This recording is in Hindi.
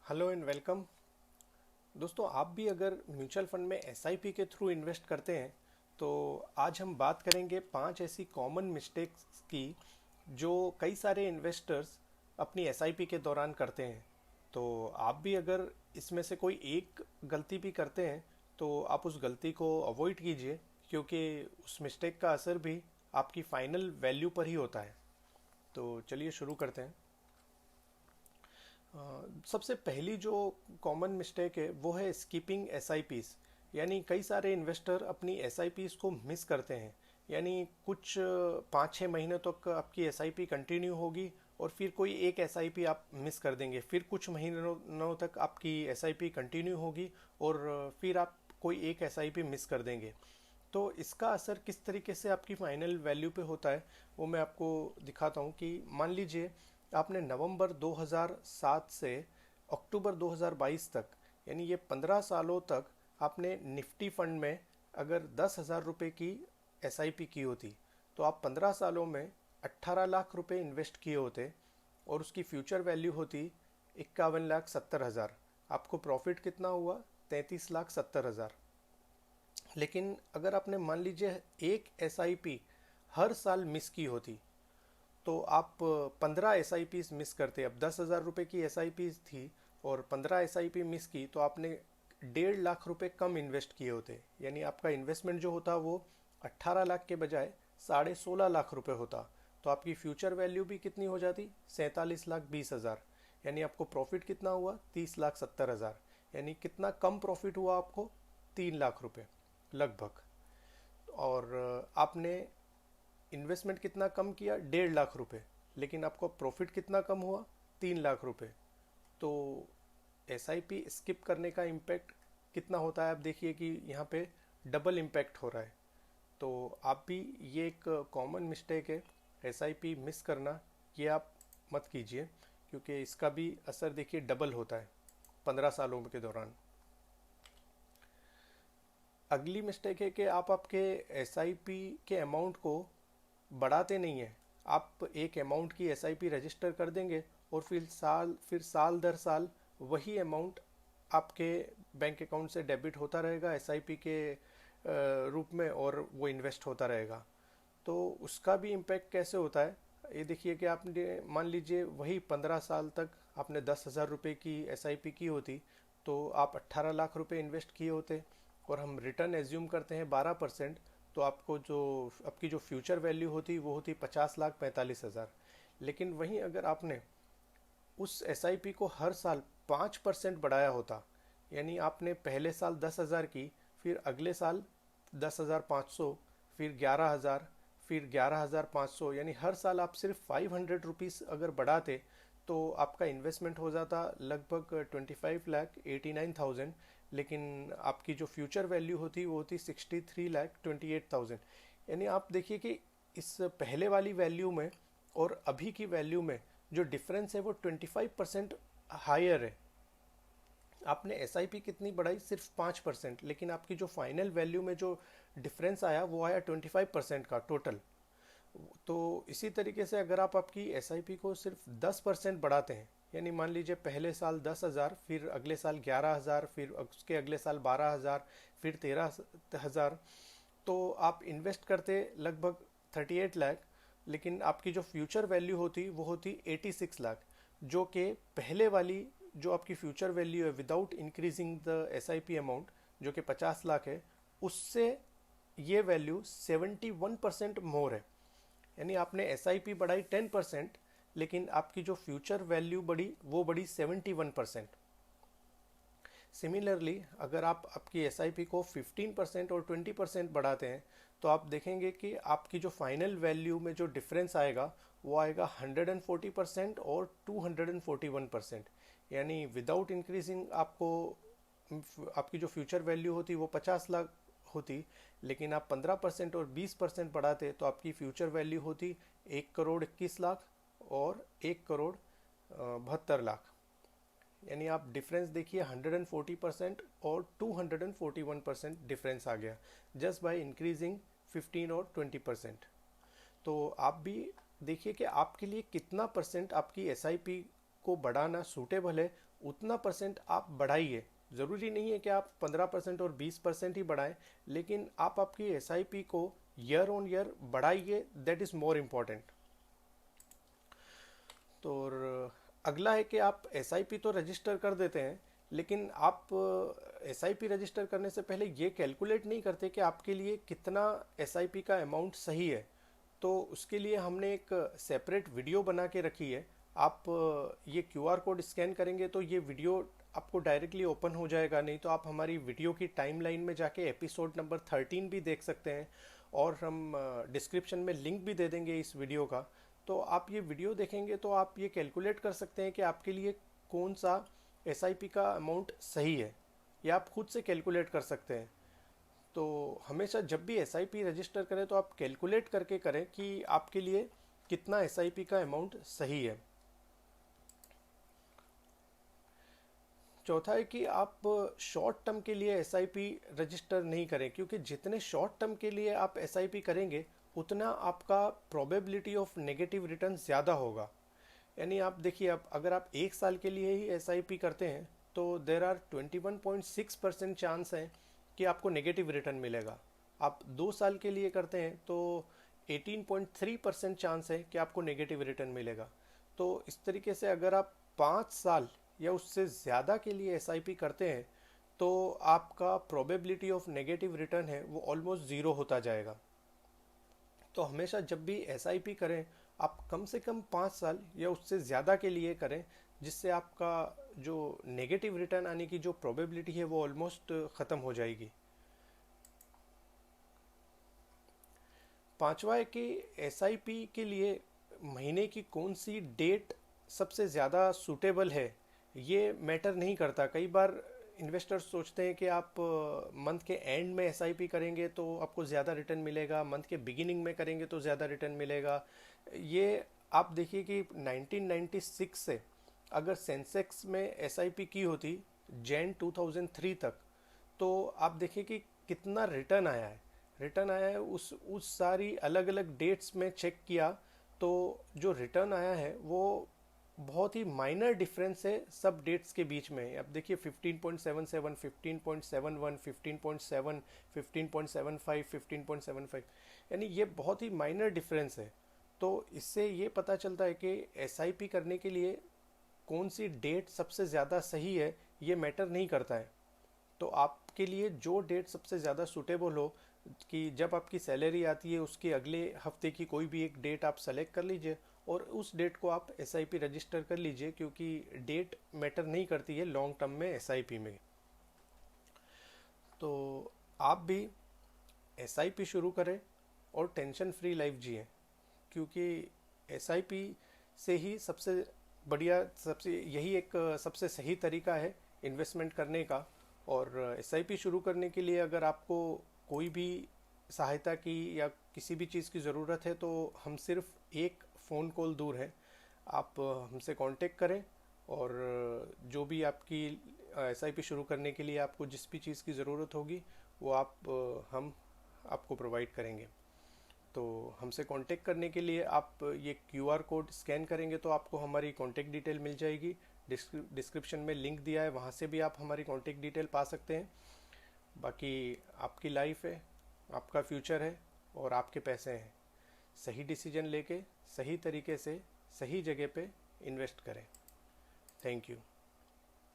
Hello and welcome. दोस्तों, आप भी अगर म्यूचुअल फंड में एसआईपी के थ्रू इन्वेस्ट करते हैं तो आज हम बात करेंगे 5 ऐसी कॉमन मिस्टेक्स की जो कई सारे इन्वेस्टर्स अपनी एसआईपी के दौरान करते हैं। तो आप भी अगर इसमें से कोई एक गलती भी करते हैं तो आप उस गलती को अवॉइड कीजिए, क्योंकि उस मिस्टेक का असर भी आपकी फाइनल वैल्यू पर ही होता है। तो चलिए शुरू करते हैं। सबसे पहली जो कॉमन मिस्टेक है वो है स्किपिंग एसआईपीज। यानी कई सारे इन्वेस्टर अपनी एसआईपीज को मिस करते हैं। यानी कुछ 5-6 महीने तक आपकी एसआईपी कंटिन्यू होगी और फिर कोई एक एसआईपी आप मिस कर देंगे, फिर कुछ महीनों तक आपकी एसआईपी कंटिन्यू होगी और फिर आप कोई एक एसआईपी मिस कर देंगे। तो इसका असर किस तरीके से आपकी फाइनल वैल्यू पे होता है वो मैं आपको दिखाता हूँ। कि मान लीजिए आपने नवंबर 2007 से अक्टूबर 2022 तक, यानी ये 15 सालों तक आपने निफ्टी फंड में अगर 10,000 रुपये की एसआईपी की होती तो आप 15 सालों में 18 लाख रुपए इन्वेस्ट किए होते और उसकी फ्यूचर वैल्यू होती 51,70,000। आपको प्रॉफिट कितना हुआ? 33,70,000। लेकिन अगर आपने मान लीजिए एक एसआईपी हर साल मिस की होती तो आप 15 एस आई पी मिस करते। अब 10,000 रुपये की एसआईपी थी और 15 एस आई पी मिस की तो आपने 1.5 लाख रुपए कम इन्वेस्ट किए होते। यानी आपका इन्वेस्टमेंट जो होता वो 18 लाख के बजाय 16.5 लाख रुपए होता। तो आपकी फ्यूचर वैल्यू भी कितनी हो जाती? 47,20,000। यानी आपको प्रॉफिट कितना हुआ? 30,70,000। यानी कितना कम प्रॉफिट हुआ आपको? 3 लाख रुपए लगभग। और आपने इन्वेस्टमेंट कितना कम किया? 1.5 लाख रुपए। लेकिन आपको प्रॉफिट कितना कम हुआ? 3 लाख रुपए। तो एसआईपी स्किप करने का इम्पैक्ट कितना होता है? आप देखिए कि यहाँ पे डबल इम्पैक्ट हो रहा है। तो आप भी, ये एक कॉमन मिस्टेक है एसआईपी मिस करना, ये आप मत कीजिए, क्योंकि इसका भी असर देखिए डबल होता है 15 सालों के दौरान। अगली मिस्टेक है कि आप आपके एसआईपी के अमाउंट को बढ़ाते नहीं हैं। आप एक अमाउंट की एसआईपी रजिस्टर कर देंगे और फिर साल दर साल वही अमाउंट आपके बैंक अकाउंट से डेबिट होता रहेगा एसआईपी के रूप में, और वो इन्वेस्ट होता रहेगा। तो उसका भी इम्पैक्ट कैसे होता है? ये देखिए कि आपने मान लीजिए वही 15 साल तक आपने 10,000 रुपये की एसआईपी की होती तो आप 18 लाख रुपए इन्वेस्ट किए होते और हम रिटर्न एज्यूम करते हैं 12%। तो आपको जो आपकी जो फ्यूचर वैल्यू होती वो होती 50,45,000। लेकिन वहीं अगर आपने उस एसआईपी को हर साल 5% बढ़ाया होता, यानी आपने पहले साल 10,000 की, फिर अगले साल 10,500, फिर 11,000, फिर 11,500, यानी हर साल आप सिर्फ 500 रुपीज़ अगर बढ़ाते तो आपका इन्वेस्टमेंट हो जाता लगभग 25,89,000। लेकिन आपकी जो फ्यूचर वैल्यू होती वो होती 63,28,000। यानी आप देखिए कि इस पहले वाली वैल्यू में और अभी की वैल्यू में जो डिफरेंस है वो 25% हायर है। आपने एसआईपी कितनी बढ़ाई? सिर्फ 5%, लेकिन आपकी जो फाइनल वैल्यू में जो डिफरेंस आया वो आया 25% का टोटल। तो इसी तरीके से अगर आप आपकी एसआईपी को सिर्फ 10% बढ़ाते हैं, यानी मान लीजिए पहले साल 10,000, फिर अगले साल 11,000, फिर उसके अगले साल 12,000, फिर 13,000, तो आप इन्वेस्ट करते लगभग 38 लाख। लेकिन आपकी जो फ्यूचर वैल्यू होती वो होती 86 लाख, जो कि पहले वाली जो आपकी फ्यूचर वैल्यू है without increasing the SIP amount, जो कि 50 लाख है, उससे ये वैल्यू 71% मोर है। यानी आपने एसआईपी बढ़ाई 10%, लेकिन आपकी जो फ्यूचर वैल्यू बढ़ी वो बढ़ी 71%। सिमिलरली अगर आप आपकी एसआईपी को 15% और 20% बढ़ाते हैं तो आप देखेंगे कि आपकी जो फाइनल वैल्यू में जो डिफरेंस आएगा वो आएगा 140% और 241%। यानी विदाउट इंक्रीजिंग आपको आपकी जो फ्यूचर वैल्यू होती वो 50 लाख होती, लेकिन आप 15% और 20% बढ़ाते तो आपकी फ्यूचर वैल्यू होती 1,21,00,000 और 1,72,00,000। यानी आप डिफरेंस देखिए 140% और 241% डिफरेंस आ गया जस्ट बाय इंक्रीजिंग 15 और 20%। तो आप भी देखिए कि आपके लिए कितना परसेंट आपकी एसआईपी को बढ़ाना सूटेबल है, उतना परसेंट आप बढ़ाइए। ज़रूरी नहीं है कि आप 15% और 20% ही बढ़ाएं, लेकिन आप आपकी एसआईपी को ईयर ऑन ईयर बढ़ाइए, दैट इज़ मोर इम्पॉर्टेंट। तो और अगला है कि आप एसआईपी तो रजिस्टर कर देते हैं, लेकिन आप एसआईपी रजिस्टर करने से पहले ये कैलकुलेट नहीं करते कि आपके लिए कितना एसआईपी का अमाउंट सही है। तो उसके लिए हमने एक सेपरेट वीडियो बना के रखी है। आप ये क्यूआर कोड स्कैन करेंगे तो ये वीडियो आपको डायरेक्टली ओपन हो जाएगा, नहीं तो आप हमारी वीडियो की टाइमलाइन में जाके एपिसोड नंबर 13 भी देख सकते हैं, और हम डिस्क्रिप्शन में लिंक भी दे देंगे इस वीडियो का। तो आप ये वीडियो देखेंगे तो आप ये कैलकुलेट कर सकते हैं कि आपके लिए कौन सा एसआईपी का अमाउंट सही है, या आप खुद से कैलकुलेट कर सकते हैं। तो हमेशा जब भी एसआईपी रजिस्टर करें तो आप कैलकुलेट करके करें कि आपके लिए कितना एसआईपी का अमाउंट सही है। चौथा है कि आप शॉर्ट टर्म के लिए एसआईपी रजिस्टर नहीं करें, क्योंकि जितने शॉर्ट टर्म के लिए आप एसआईपी करेंगे उतना आपका प्रोबेबिलिटी ऑफ नेगेटिव रिटर्न ज़्यादा होगा। यानी आप देखिए, अब अगर आप एक साल के लिए ही एसआईपी करते हैं तो देर आर 21.6% चांस है कि आपको नेगेटिव रिटर्न मिलेगा। आप 2 साल के लिए करते हैं तो 18.3% चांस है कि आपको नेगेटिव रिटर्न मिलेगा। तो इस तरीके से अगर आप 5 साल या उससे ज़्यादा के लिए एसआईपी करते हैं तो आपका प्रोबेबिलिटी ऑफ नेगेटिव रिटर्न है वो ऑलमोस्ट ज़ीरो होता जाएगा। तो हमेशा जब भी एसआईपी करें आप कम से कम 5 साल या उससे ज़्यादा के लिए करें, जिससे आपका जो नेगेटिव रिटर्न आने की जो प्रोबेबिलिटी है वो ऑलमोस्ट ख़त्म हो जाएगी। पांचवा है कि एसआईपी के लिए महीने की कौन सी डेट सबसे ज़्यादा सूटेबल है ये मैटर नहीं करता। कई बार इन्वेस्टर्स सोचते हैं कि आप मंथ के एंड में एसआईपी करेंगे तो आपको ज़्यादा रिटर्न मिलेगा, मंथ के बिगिनिंग में करेंगे तो ज़्यादा रिटर्न मिलेगा। ये आप देखिए कि 1996 से अगर सेंसेक्स में एसआईपी की होती जैन 2003 तक, तो आप देखिए कि कितना रिटर्न आया है। रिटर्न आया है उस सारी अलग अलग डेट्स में चेक किया तो जो रिटर्न आया है वो बहुत ही माइनर डिफरेंस है सब डेट्स के बीच में। अब देखिए 15.77, 15.71, 15.7, 15.75, 15.75, यानी ये बहुत ही माइनर डिफरेंस है। तो इससे ये पता चलता है कि एसआईपी करने के लिए कौन सी डेट सबसे ज़्यादा सही है ये मैटर नहीं करता है। तो आपके लिए जो डेट सबसे ज़्यादा सूटेबल हो, कि जब आपकी सैलरी आती है उसके अगले हफ्ते की कोई भी एक डेट आप सेलेक्ट कर लीजिए और उस डेट को आप एसआईपी रजिस्टर कर लीजिए, क्योंकि डेट मैटर नहीं करती है लॉन्ग टर्म में एसआईपी में। तो आप भी एसआईपी शुरू करें और टेंशन फ्री लाइफ जिए, क्योंकि एसआईपी से ही सबसे बढ़िया, सबसे यही एक सबसे सही तरीका है इन्वेस्टमेंट करने का। और एसआईपी शुरू करने के लिए अगर आपको कोई भी सहायता की या किसी भी चीज़ की ज़रूरत है तो हम सिर्फ एक फ़ोन कॉल दूर हैं। आप हमसे कांटेक्ट करें और जो भी आपकी एसआईपी शुरू करने के लिए आपको जिस भी चीज़ की ज़रूरत होगी वो हम आपको प्रोवाइड करेंगे। तो हमसे कांटेक्ट करने के लिए आप ये क्यूआर कोड स्कैन करेंगे तो आपको हमारी कांटेक्ट डिटेल मिल जाएगी। डिस्क्रिप्शन में लिंक दिया है, वहाँ से भी आप हमारी कांटेक्ट डिटेल पा सकते हैं। बाकी आपकी लाइफ है, आपका फ्यूचर है और आपके पैसे हैं। सही डिसीजन लेके सही तरीके से सही जगह पे इन्वेस्ट करें। Thank you.